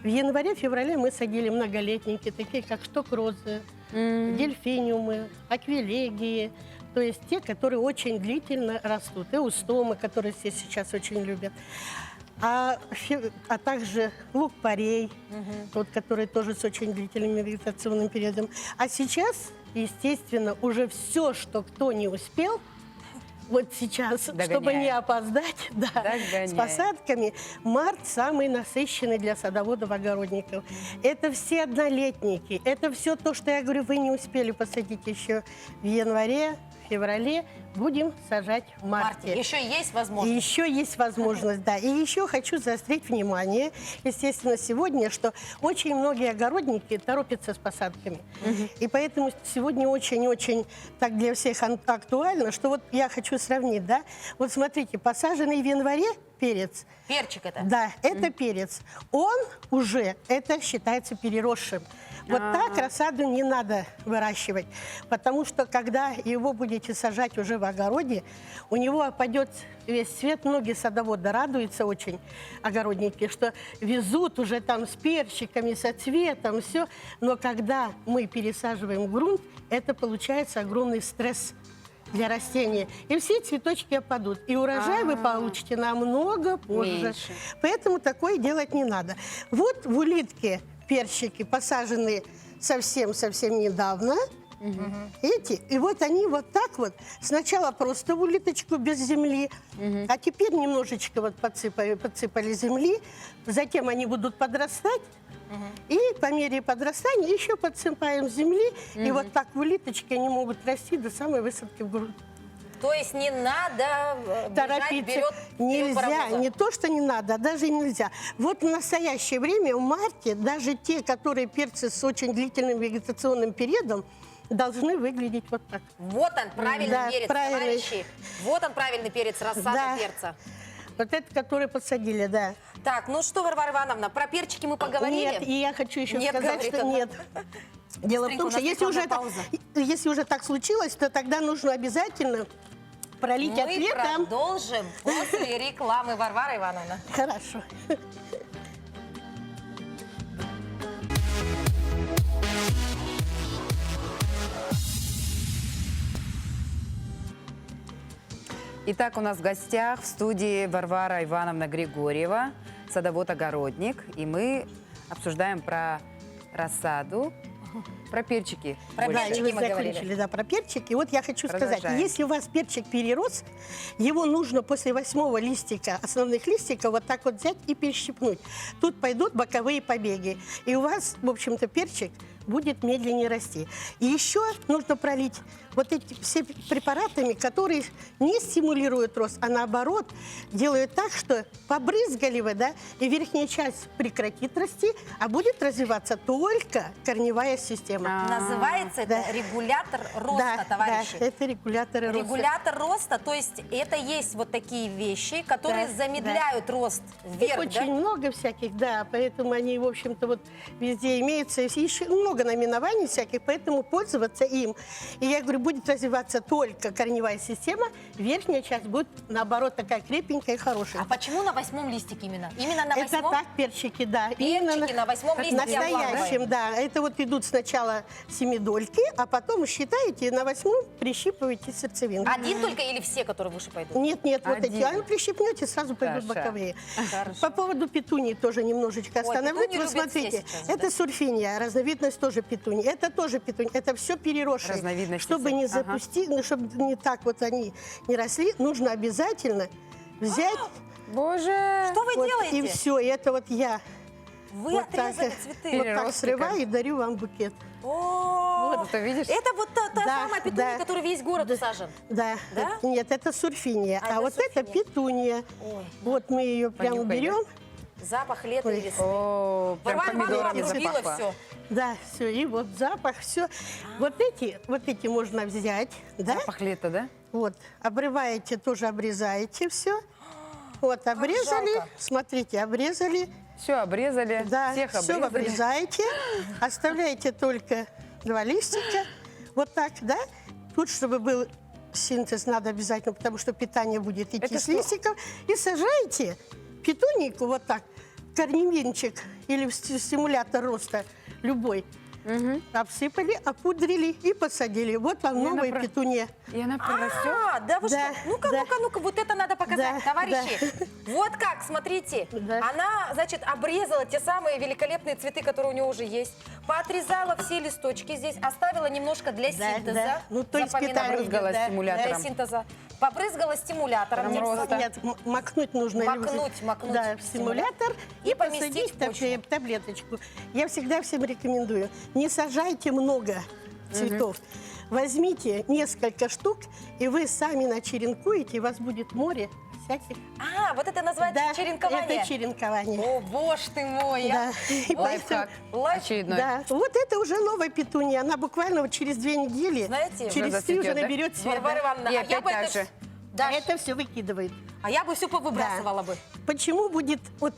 В январе-феврале мы садили многолетники, такие как шток-розы, дельфиниумы, аквилегии, то есть те, которые очень длительно растут, и устомы, которые все сейчас очень любят. А также лук-порей, тот, который тоже с очень длительным вегетационным периодом. А сейчас, естественно, уже все, что кто не успел, вот сейчас, Догоняет. чтобы не опоздать, да, Догоняет. с посадками, март самый насыщенный для садоводов-огородников. Это все однолетники, это все то, что я говорю, вы не успели посадить еще в январе, феврале, будем сажать в марте. Еще есть И возможность. еще есть возможность, да. И еще хочу заострить внимание, естественно, сегодня, что очень многие огородники торопятся с посадками. И поэтому сегодня очень-очень так для всех актуально, что вот я хочу сравнить, да. Вот смотрите, посаженный в январе перец, Перчик это. да, это перец, он уже, это считается переросшим. Вот так рассаду не надо выращивать, потому что когда его будете сажать уже в огороде, у него опадет весь цвет. Многие садоводы радуются очень, огородники, что везут уже там с перчиками, со цветом, все. Но когда мы пересаживаем в грунт, это получается огромный стресс для растения. И все цветочки опадут. И урожай вы получите намного позже. Меньше. Поэтому такое делать не надо. Вот в улитке перчики посажены совсем-совсем недавно. Эти, и вот они вот так вот. Сначала просто в улиточку без земли, а теперь немножечко вот подсыпали земли. Затем они будут подрастать. И по мере подрастания еще подсыпаем земли. И вот так в улиточке они могут расти до самой высадки в грунт. То есть не надо бежать Торопиться вперед нельзя, паровоза. не то, что не надо, а даже нельзя. Вот в настоящее время, в марте, даже те, которые перцы с очень длительным вегетационным периодом, должны выглядеть вот так. Вот он, правильный Да, перец, правильный. товарищи. Вот он, правильный перец, рассада Да. перца. Вот это, которые посадили, да. Так, ну что, Варвара Ивановна, про перчики мы поговорили? Нет, и я хочу еще Нет, сказать, говорит что она. нет. Дело в Быстренько, том, у что нас рекламная если уже так случилось, то тогда нужно обязательно пролить Мы ответом. продолжим после рекламы, Варвара Ивановна. Хорошо. Итак, у нас в гостях в студии Варвара Ивановна Григорьева, садовод-огородник. И мы обсуждаем про рассаду, про перчики. Про больше. Да, перчики и вы мы говорили. закончили, да, про перчики. Вот я хочу сказать, Продолжаем. если у вас перчик перерос, его нужно после 8-го листика, основных листиков, вот так вот взять и перещипнуть. Тут пойдут боковые побеги. И у вас, в общем-то, перчик будет медленнее расти. И еще нужно пролить вот эти все препаратами, которые не стимулируют рост, а наоборот делают так, что побрызгали вы, да, и верхняя часть прекратит расти, а будет развиваться только корневая система. Называется это Да. регулятор роста, товарищи. Да, это регуляторы роста. Регулятор роста, то есть это есть вот такие вещи, которые Да, замедляют рост Их вверх, очень да? много всяких, да, поэтому они, в общем-то, вот везде имеются. Еще много много наименований всяких, поэтому пользоваться им. И я говорю, будет развиваться только корневая система, верхняя часть будет, наоборот, такая крепенькая и хорошая. А почему на 8-м листике именно? Именно на 8-м? Это так, перчики, да. Перчики на 8-м листике Настоящим, да. Это вот идут сначала семидольки, а потом считаете, на 8-м прищипываете сердцевинку. Один только или все, которые выше пойдут? Нет, вот эти. Один. А вы прищипнете, сразу пойдут Хорошо. боковые. Хорошо. По поводу петунии тоже немножечко остановлюсь. петунию Вот любят все смотрите, сейчас, это да? сурфиния, разновидность тоже петунии. Это тоже петунья. Это все переросшие. Разновидности Чтобы не всяких. запустить, ну, чтобы не так вот они не росли, нужно обязательно взять Боже! Что вы вот, делаете? и все. Это вот я Вы вот так, отрезали цветы. вот так Переростки срываю и дарю вам букет. О, Вот это видишь? это вот та Да, самая петуния, да. которая весь город усажен. Да. Да? Нет, это сурфиния. А, А это вот это сурфиния. петуния. Ой. Вот мы ее прямо Понюхай, берем. Запах лета и весны. О, прям Варвара помидорами Ивановна рубила запахло. все. Да, все, и вот запах, все. Вот эти можно взять, да? Запах лета, да? Вот, обрываете, тоже обрезаете все. Вот, обрезали, жалко. смотрите, обрезали. Все обрезали, Да, всех все обрезали. обрезаете, оставляете только 2 листика. Вот так, да? Тут, чтобы был синтез, надо обязательно, потому что питание будет идти Это с что? листиков. И сажаете петунийку вот так, корневинчик или стимулятор роста любой. Обсыпали, опудрили и посадили. Вот вам она новая про- петуния. И она прорастет. А, да вы Да, что? Ну-ка, да. ну-ка, ну-ка, вот это надо показать, Да, товарищи. Вот как, смотрите. Да. Она, значит, обрезала те самые великолепные цветы, которые у нее уже есть, поотрезала все листочки здесь, оставила немножко для Да, синтеза. да. Ну, то есть запоминаем, питание, Брызгала да, стимулятором. для синтеза. Побрызгала стимулятором. Прям роста. Нет, макнуть нужно. Макнуть Да, в в стимулятор и и поместить посадить в почву. таблеточку. Я всегда всем рекомендую, не сажайте много цветов. Возьмите несколько штук, и вы сами начеренкуете, и у вас будет море всяких. А, вот это называется Да, черенкование. это черенкование. О, боже ты мой. Да. И Лайфхак Лайф- очередной. Да, вот это уже новая петуния. Она буквально вот через 2 недели, Знаете, через уже 3 уже зацветет, да? наберет цвет. Варвара Ивановна, И а я опять бы так это... же. Даш, Это все выкидывает. а я бы все повыбрасывала бы. Почему будет вот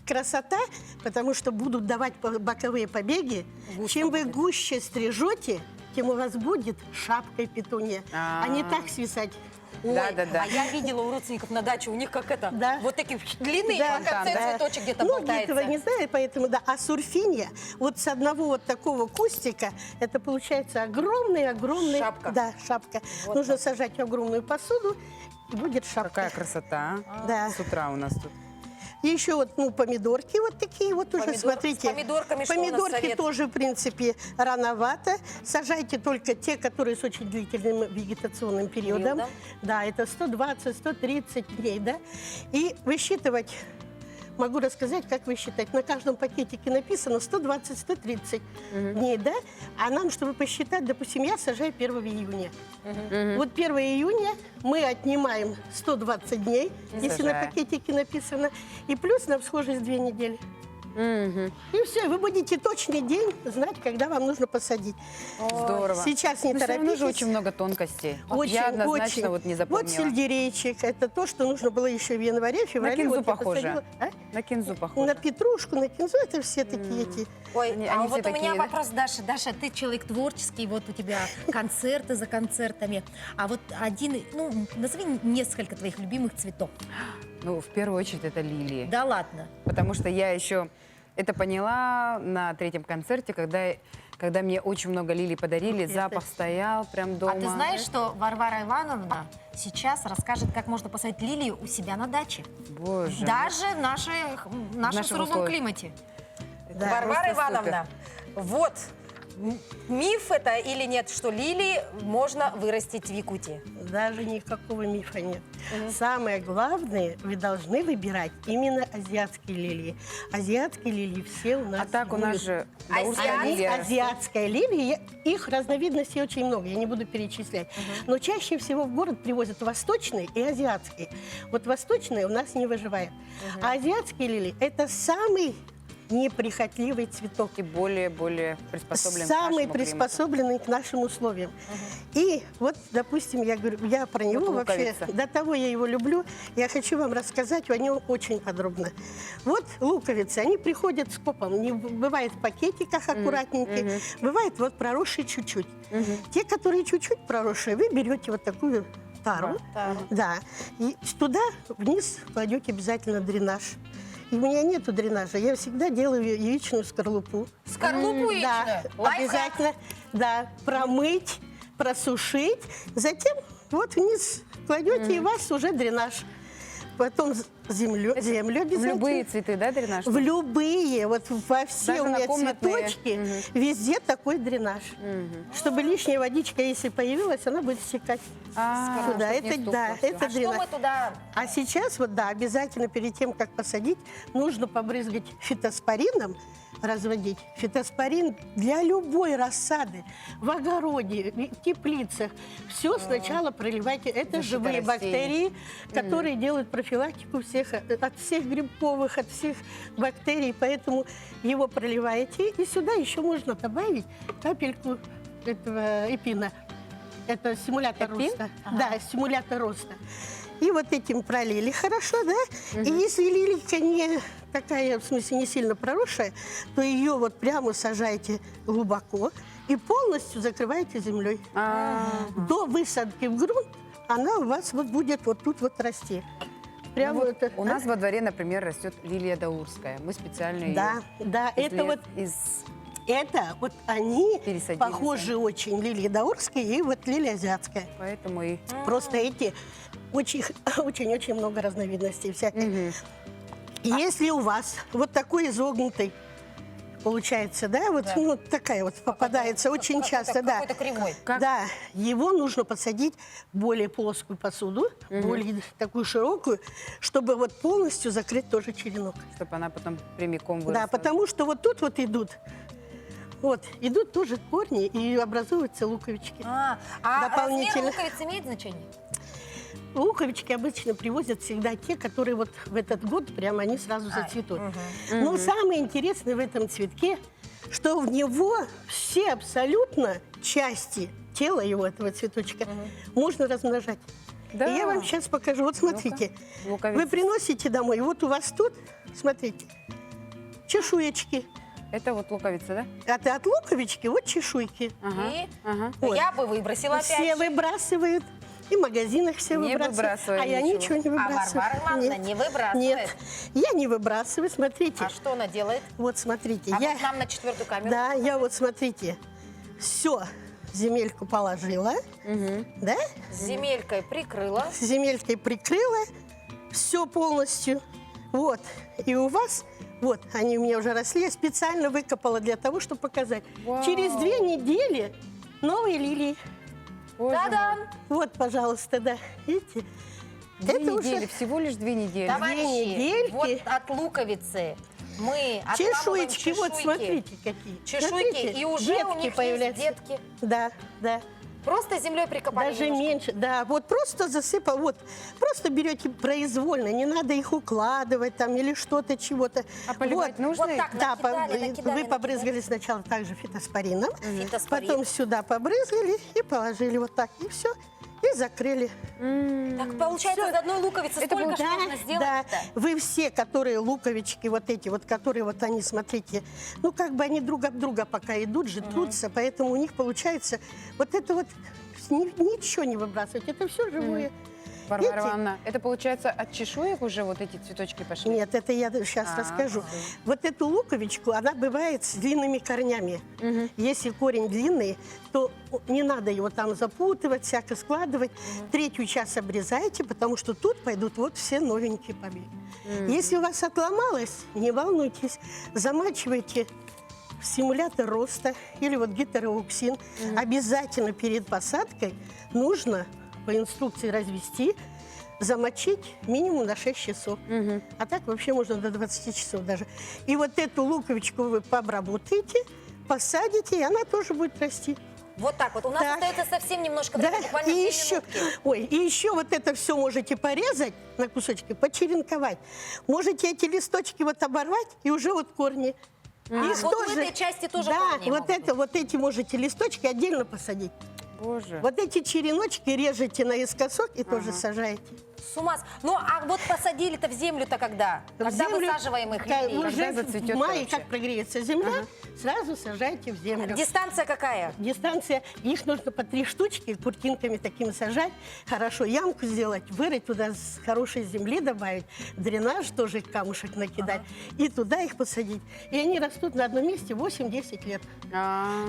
красота? Потому что будут давать боковые побеги. Густо Чем вы будет. гуще стрижете, тем у вас будет шапкой петуния, а не так свисать. Ой, Да-да-да. а я видела у родственников на даче, у них как это, Да. вот такие длинные, Да, в конце да. цветочек где-то Многие болтается. этого не знают, поэтому да. А сурфиния, вот с одного вот такого кустика, это получается огромный-огромный... Шапка. Да, шапка. Вот Нужно так. сажать огромную посуду, и будет шапка. Какая красота, а? Да. С утра у нас тут. И еще вот, помидорки вот такие вот уже, Помидор- смотрите. с помидорками что у нас Помидорки совет? тоже, в принципе, рановато. Сажайте только те, которые с очень длительным вегетационным периодом. Периодом. Да, это 120-130 дней, да. И высчитывать, могу рассказать, как высчитать. На каждом пакетике написано 120-130 дней, да. А нам, чтобы посчитать, допустим, я сажаю 1 июня. Вот 1 июня мы отнимаем 120 дней, если на сажаем. пакетике написано, и плюс на всхожесть 2 недели. Мгм. И все, вы будете точный день знать, когда вам нужно посадить. Здорово. Сейчас не Но всё равно же торопитесь. очень много тонкостей. Вот Очень, я однозначно очень. вот не Вот запомнила. сельдерейчик, это то, что нужно было еще в январе, На феврале. кинзу Вот я похоже. посадила. А? На кинзу похоже. На петрушку, на кинзу, это все такие эти. Ой, Они а все вот у меня такие, да? вопрос, Даша. Даша, ты человек творческий, вот у тебя концерты за концертами. А вот назови несколько твоих любимых цветов. Ну, в первую очередь, это лилии. Да ладно. Потому что я еще это поняла на 3-м концерте, когда мне очень много лилий подарили, запах стоял прям дома. А ты знаешь, что Варвара Ивановна сейчас расскажет, как можно посадить лилии у себя на даче? Боже. Даже в нашем наших суровом условиях. климате. Да, Варвара просто Ивановна, вот, миф это или нет, что лилии можно вырастить в Якутии? Даже никакого мифа нет. Самое главное, вы должны выбирать именно азиатские лилии. Азиатские лилии все у нас А так у нас будут. же Азиатская даурская лилия. Азиатская лилия, их разновидностей очень много, я не буду перечислять. Но чаще всего в город привозят восточные и азиатские. Вот восточные у нас не выживает. А азиатские лилии – это самый неприхотливый цветок. И более приспособлен к Самый нашему климату. приспособленный к нашим условиям. И вот, допустим, я говорю, я про него Вот вообще, луковица. до того я его люблю, я хочу вам рассказать о нем очень подробно. Вот луковицы, они приходят с попом, не бывает в пакетиках аккуратненькие, бывает вот проросшие чуть-чуть. Те, которые чуть-чуть проросшие, вы берете вот такую тару, да, и туда вниз кладете обязательно дренаж. И у меня нету дренажа, я всегда делаю яичную скорлупу. Скорлупу Да, яичную? Лайфхак. обязательно, да, промыть, просушить, затем вот вниз кладете, и у вас уже дренаж. Потом землю В обязательно. любые цветы, да, дренаж? В любые, вот во все Даже у на меня комнатные. цветочки, везде такой дренаж. Чтобы лишняя водичка, если появилась, она будет стекать сюда. чтоб не Это, стухло да, всё. это А что дренаж. мы туда... А сейчас вот, да, обязательно перед тем, как посадить, нужно побрызгать фитоспорином, разводить. Фитоспорин для любой рассады, в огороде, в теплицах. Все сначала проливайте. Это Защита живые растений. бактерии, которые делают профилактику от всех грибковых, от всех бактерий. Поэтому его проливаете. И сюда еще можно добавить капельку этого эпина. Это стимулятор Эпин? роста. Да, стимулятор роста. И вот этим пролили хорошо, да? И если лилийка не такая, в смысле, не сильно проросшая, то ее вот прямо сажайте глубоко и полностью закрываете землей. До высадки в грунт она у вас вот будет вот тут вот расти. Прямо Вот это, у нас во дворе, например, растет лилия даурская. Мы специально ее Да, да, это вот это вот они Пересадили похожи очень, лилия даурская и вот лилия азиатская. Поэтому и... Просто эти очень-очень много разновидностей всяких. Если у вас вот такой изогнутый получается, да, вот ну, такая вот попадается очень часто, да. Какой-то кривой. Да, его нужно посадить в более плоскую посуду, более такую широкую, чтобы вот полностью закрыть тоже черенок. Чтобы она потом прямиком выросла. Да, потому что вот тут вот идут тоже корни и образуются луковички. А размер Дополнительно. луковиц имеет значение? Луковички обычно привозят всегда те, которые вот в этот год прямо они сразу зацветут. Но самое интересное в этом цветке, что в него все абсолютно части тела его, этого цветочка, можно размножать. Да. И я вам сейчас покажу. Вот смотрите, луковицы. вы приносите домой, и вот у вас тут, смотрите, чешуечки. Это вот луковица, да? От луковички вот чешуйки. И Вот. я бы выбросила опять. Все выбрасывают. И в магазинах все Не выбрасывают. выбрасываем А я ничего. ничего не А выбрасываю. Варвара Ивановна не выбрасывает? Нет, я не выбрасываю. Смотрите. А что она делает? Вот смотрите. А я, вот нам на 4-ю камеру. да, я вот смотрите. Все, земельку положила. Да? С земелькой прикрыла. С земелькой прикрыла. Все полностью. Вот. И у вас... Вот, они у меня уже росли. Я специально выкопала для того, чтобы показать. Вау. Через 2 недели новые лилии. Боже мой. Та-дам! Вот, пожалуйста, да. Видите? 2 Это уже- недели, всего лишь 2 недели. Товарищи, недельки. вот от луковицы мы отламываем Чешуечки, вот смотрите какие. Чешуйки, Смотрите, и уже детки у них появляются. есть детки. Да, да. Просто землей прикопали Даже немножко. меньше, да. Вот просто засыпал, вот. Просто берете произвольно, не надо их укладывать там или что-то, чего-то. А поливать Вот. нужно Вот их? так Да, накидали, вы побрызгали сначала также фитоспорином, Фитоспорин. потом сюда побрызгали и положили вот так, и все, и закрыли. Так получается, из одной луковицы Это сколько ж да, можно да. сделать-то? Вы все, которые луковички, вот эти вот, которые вот они, смотрите, ну как бы они друг об друга пока идут же, трутся, поэтому у них получается вот это вот ничего не выбрасывать, это все живое. Варвара Видите? Ивановна, это получается от чешуек уже вот эти цветочки пошли? Нет, это я сейчас расскажу. Вот эту луковичку, она бывает с длинными корнями. Если корень длинный, то не надо его там запутывать, всяко складывать. 3-ю часть обрезайте, потому что тут пойдут вот все новенькие побеги. Если у вас отломалось, не волнуйтесь, замачивайте в стимулятор роста или вот гетероуксин. Обязательно перед посадкой нужно по инструкции развести, замочить минимум на 6 часов. А так вообще можно до 20 часов даже. И вот эту луковичку вы пообработаете, посадите, и она тоже будет расти. Вот так вот. У нас Так. остается совсем немножко Да, времени, буквально и 2 еще, минутки. и еще вот это все можете порезать на кусочки, почеренковать. Можете эти листочки вот оборвать и уже вот корни. Их вот в этой части тоже да, корни вот могут это, вот эти можете листочки отдельно посадить. Боже. Вот эти череночки режете наискосок и тоже сажаете. С ума. Ну, а вот посадили-то в землю-то когда? В Когда землю, высаживаем их когда лилии? уже зацветет в мае, вообще? как прогреется земля, сразу сажайте в землю. Дистанция какая? Дистанция, их нужно по 3 штучки куртинками такими сажать, хорошо ямку сделать, вырыть туда с хорошей земли добавить, дренаж тоже камушек накидать, и туда их посадить. И они растут на одном месте 8-10 лет.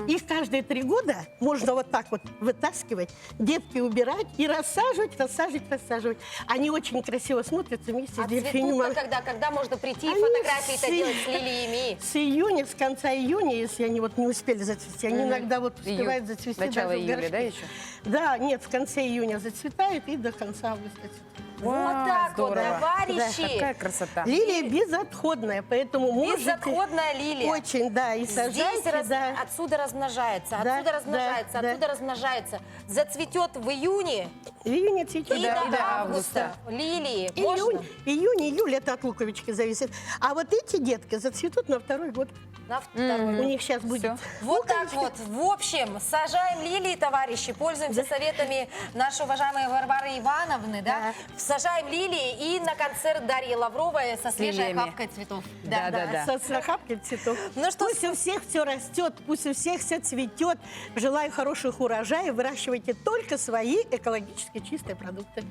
Их каждые 3 года можно вот так вот вытаскивать, детки убирать и рассаживать, рассаживать, рассаживать. Они очень красиво смотрятся вместе А с дельфинием. цветут-то когда? Когда можно прийти и Они фотографии-то с- делать с лилиями? С июня, с конца июня, если они вот не успели зацвести, они иногда вот успевают зацвести Начало даже в июля, горшке. да, еще? Да, нет, в конце июня зацветает и до конца августа цветет. Вот так вот, здорово. товарищи. Какая красота. Лилия безотходная, поэтому можете... Безотходная лилия. Очень, да, и Здесь сажайте, да. отсюда размножается, Да, отсюда размножается, да, да. отсюда размножается. Зацветет в июне В июне цветет. и да, до и до августа. Лилии. Можно? Июнь, июль, это от луковички зависит. А вот эти детки зацветут на 2-й год. На второй. У них сейчас будет. Всё. Вот так вот. В общем, сажаем лилии, товарищи, пользуемся советами нашей уважаемой Варвары Ивановны, да? Сажаем лилии и на концерт Дарьи Лавровой со свежей лилиями. хапкой цветов. Да. Со снохапкой цветов. Ну что, Пусть у всех все растет, пусть у всех все цветет. Желаю хороших урожаев. Выращивайте только свои экологически чистые продукты.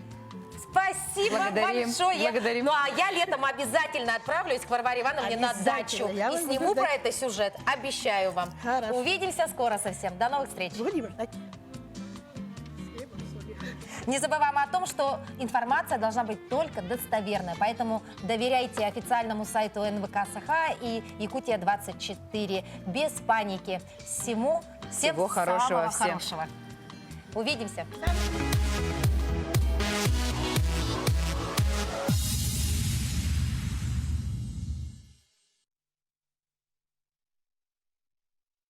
спасибо Благодарим, большое. благодарим. Ну а я летом обязательно отправлюсь к Варваре Ивановне на дачу Обязательно, я и вас сниму буду про ждать. это сюжет. Обещаю вам. Хорошо. Увидимся скоро совсем. До новых встреч. Будем ждать. Не забываем о том, что информация должна быть только достоверная, поэтому доверяйте официальному сайту НВК Саха и Якутия-24 без паники. Всем Всего хорошего самого всем. хорошего. Увидимся.